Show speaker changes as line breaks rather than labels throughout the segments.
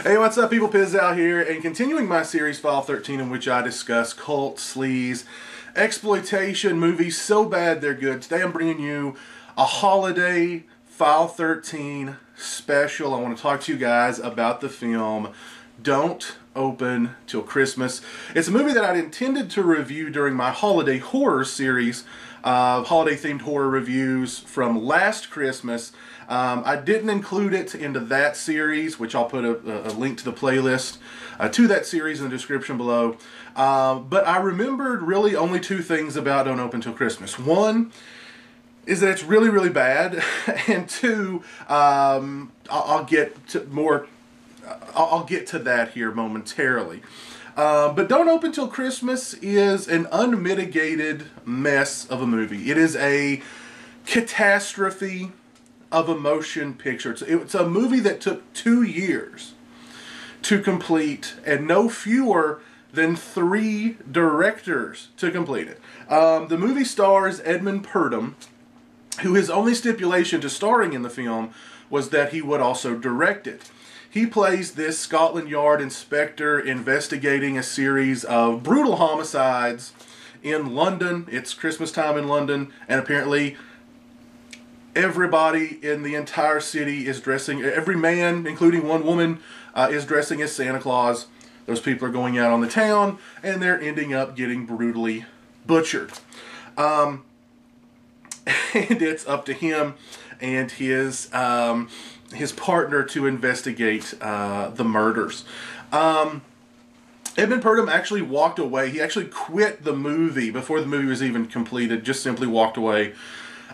Hey, what's up, people? Piz out here, and continuing my series File 13, in which I discuss cult, sleaze, exploitation movies so bad they're good. Today I'm bringing you a holiday File 13 special. I want to talk to you guys about the film Don't Open Till Christmas. It's a movie that I'd intended to review during my holiday horror series, holiday-themed horror reviews from last Christmas. I didn't include it into that series, which I'll put a link to the playlist to that series in the description below. But I remembered really only two things about Don't Open Till Christmas. One is that it's really, really bad, and two, I'll get to more. I'll get to that here momentarily. But Don't Open Till Christmas is an unmitigated mess of a movie. It is a catastrophe of a motion picture. It's a movie that took 2 years to complete, and no fewer than 3 directors to complete it. The movie stars Edmund Purdom, who his only stipulation to starring in the film was that he would also direct it. He plays this Scotland Yard inspector investigating a series of brutal homicides in London. It's Christmas time in London, and apparently everybody in the entire city is dressing, every man, including one woman, is dressing as Santa Claus. Those people are going out on the town, and they're ending up getting brutally butchered. And it's up to him and his partner to investigate the murders. Edmund Purdom actually walked away. He actually quit the movie before the movie was even completed, just simply walked away.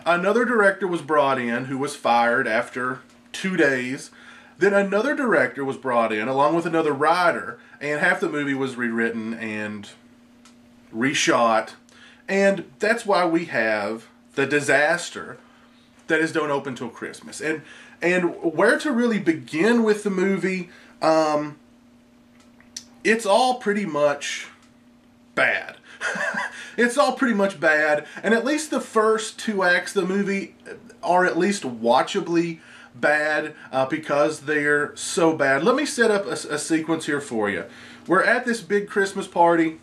Another director was brought in who was fired after 2 days. Then another director was brought in along with another writer, and half the movie was rewritten and reshot. And that's why we have the disaster that is Don't Open Till Christmas. And where to really begin with the movie, it's all pretty much bad. It's all pretty much bad, and at least the first 2 acts of the movie are at least watchably bad because they're so bad. Let me set up a sequence here for you. We're at this big Christmas party.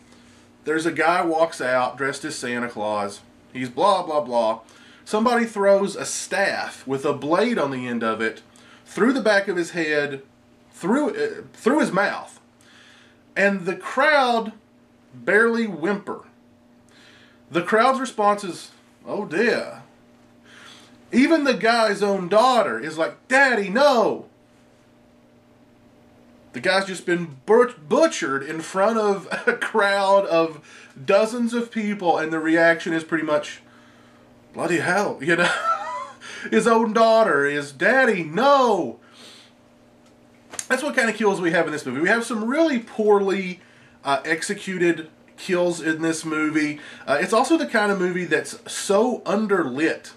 There's a guy walks out dressed as Santa Claus. He's blah, blah, blah. Somebody throws a staff with a blade on the end of it through the back of his head, through his mouth. And the crowd barely whimper. The crowd's response is, "Oh dear." Even the guy's own daughter is like, "Daddy, no." The guy's just been butchered in front of a crowd of dozens of people, and the reaction is pretty much, "Bloody hell," you know. His own daughter is, "Daddy, no." That's what kind of kills we have in this movie. We have some really poorly executed kills in this movie. It's also the kind of movie that's so underlit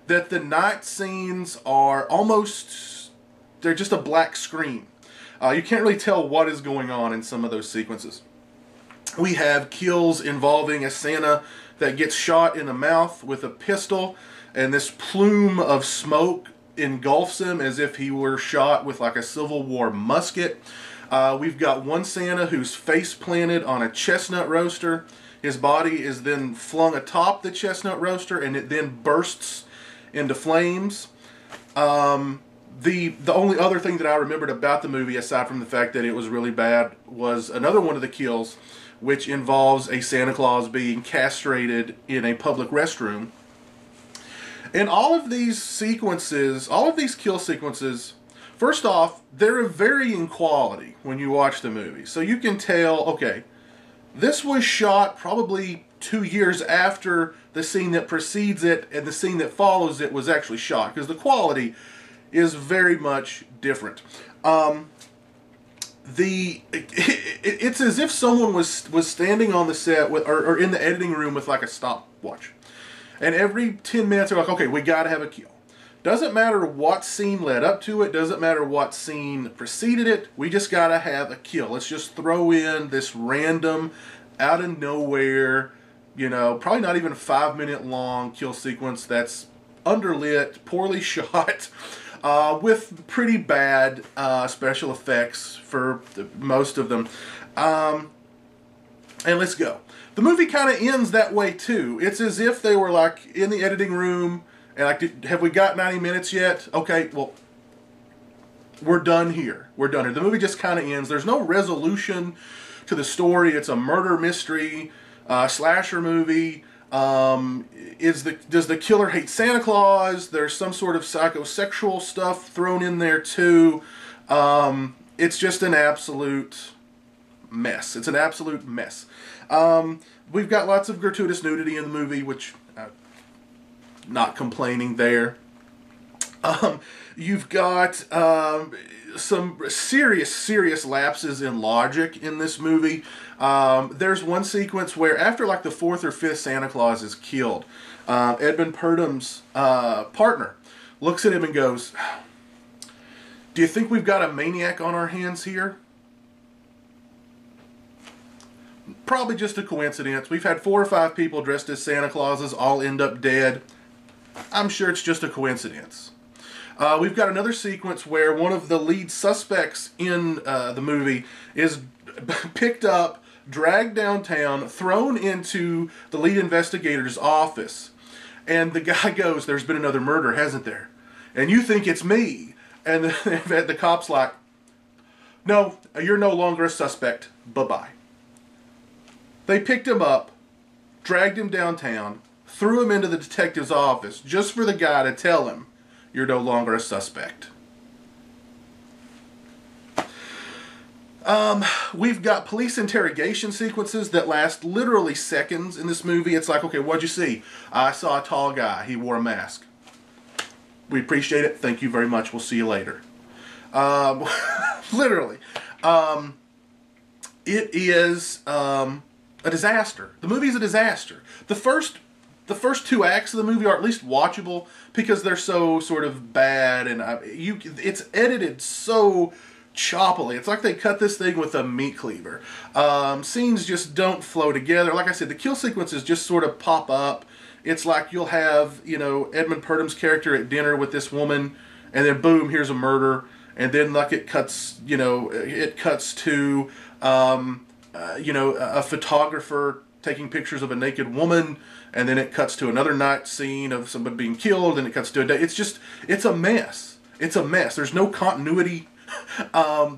that the night scenes are almost, they're just a black screen. You can't really tell what is going on in some of those sequences. We have kills involving a Santa that gets shot in the mouth with a pistol, and this plume of smoke engulfs him as if he were shot with like a Civil War musket. We've got one Santa who's face planted on a chestnut roaster. His body is then flung atop the chestnut roaster, and it then bursts into flames. The only other thing that I remembered about the movie, aside from the fact that it was really bad, was another one of the kills, which involves a Santa Claus being castrated in a public restroom. And all of these sequences, all of these kill sequences, first off, they're of varying quality when you watch the movie. So you can tell, okay, this was shot probably 2 years after the scene that precedes it, and the scene that follows it was actually shot, because the quality is very much different. It's as if someone was standing on the set with, or in the editing room with like a stopwatch. And every 10 minutes they're like, okay, we got to have a kill. Doesn't matter what scene led up to it. Doesn't matter what scene preceded it. We just got to have a kill. Let's just throw in this random, out of nowhere, you know, probably not even a 5-minute long kill sequence that's underlit, poorly shot. with pretty bad special effects for most of them. And let's go. The movie kind of ends that way too. It's as if they were like in the editing room and like, have we got 90 minutes yet? Okay, well, we're done here. We're done here. The movie just kind of ends. There's no resolution to the story. It's a murder mystery, slasher movie. Does the killer hate Santa Claus? There's some sort of psychosexual stuff thrown in there too. It's just an absolute mess. It's an absolute mess. We've got lots of gratuitous nudity in the movie, which not complaining there. You've got some serious lapses in logic in this movie. There's one sequence where after like the fourth or fifth Santa Claus is killed, Edmund Purdom's partner looks at him and goes, "Do you think we've got a maniac on our hands here?" Probably just a coincidence. We've had 4 or 5 people dressed as Santa Clauses all end up dead. I'm sure it's just a coincidence. We've got another sequence where one of the lead suspects in the movie is picked up, dragged downtown, thrown into the lead investigator's office. And the guy goes, "There's been another murder, hasn't there? And you think it's me?" And the cop's like, "No, you're no longer a suspect. Bye-bye." They picked him up, dragged him downtown, threw him into the detective's office just for the guy to tell him, "You're no longer a suspect." We've got police interrogation sequences that last literally seconds in this movie. It's like, okay, what'd you see? "I saw a tall guy. He wore a mask." "We appreciate it. Thank you very much. We'll see you later." Literally. It is a disaster. The movie's a disaster. The first 2 acts of the movie are at least watchable because they're so sort of bad, and it's edited so choppily. It's like they cut this thing with a meat cleaver. Scenes just don't flow together. Like I said, the kill sequences just sort of pop up. It's like you'll have, Edmund Purdom's character at dinner with this woman, and then boom, here's a murder, and then like it cuts to a photographer taking pictures of a naked woman, and then it cuts to another night scene of somebody being killed, and it cuts to a day. It's a mess. It's a mess. There's no continuity.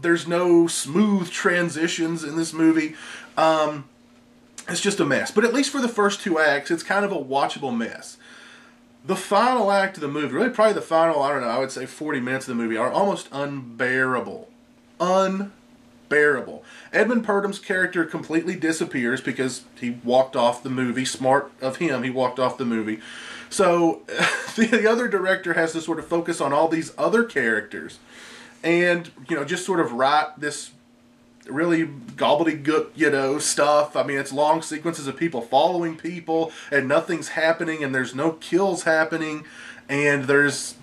There's no smooth transitions in this movie. It's just a mess. But at least for the first 2 acts, it's kind of a watchable mess. The final act of the movie, really probably the final, I would say 40 minutes of the movie, are almost unbearable. Unbearable. Edmund Purdom's character completely disappears because he walked off the movie. Smart of him, he walked off the movie. So the other director has to sort of focus on all these other characters and, just sort of write this really gobbledygook, stuff. I mean, it's long sequences of people following people and nothing's happening and there's no kills happening, and there's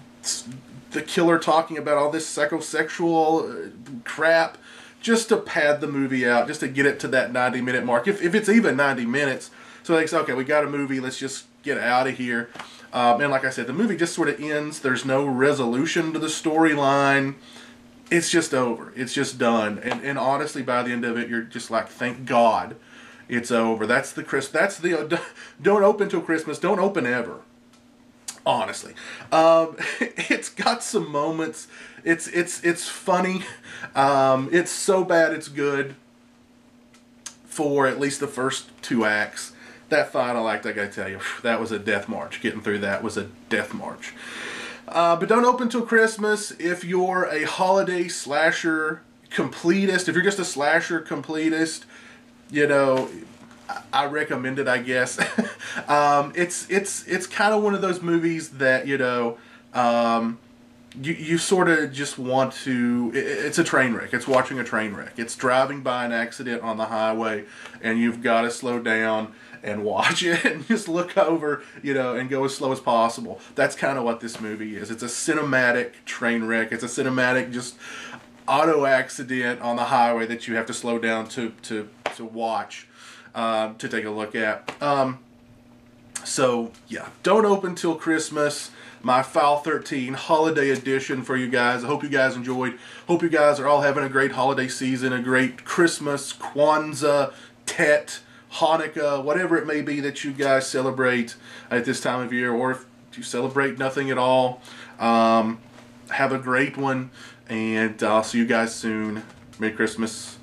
the killer talking about all this psychosexual crap just to pad the movie out, just to get it to that 90-minute mark, if it's even 90 minutes. So they say, okay, we got a movie, let's just get out of here. And like I said, the movie just sort of ends. There's no resolution to the storyline. It's just over. It's just done. And honestly, by the end of it, you're just like, thank God it's over. That's the don't open till Christmas. Don't open ever. Honestly, it's got some moments. It's funny. It's so bad it's good for at least the first 2 acts. That final act, I gotta tell you, that was a death march. Getting through that was a death march. But don't open till Christmas if you're a holiday slasher completist. If you're just a slasher completist, I recommend it, I guess. It's kind of one of those movies that, you sort of just want to... It's a train wreck. It's watching a train wreck. It's driving by an accident on the highway, and you've got to slow down and watch it and just look over, and go as slow as possible. That's kind of what this movie is. It's a cinematic train wreck. It's a cinematic just auto accident on the highway that you have to slow down to watch, to take a look at. So, yeah, don't open till Christmas. my File 13 holiday edition for you guys. I hope you guys enjoyed. Hope you guys are all having a great holiday season, a great Christmas, Kwanzaa, Tet, Hanukkah, whatever it may be that you guys celebrate at this time of year, or if you celebrate nothing at all. Have a great one, and I'll see you guys soon. Merry Christmas.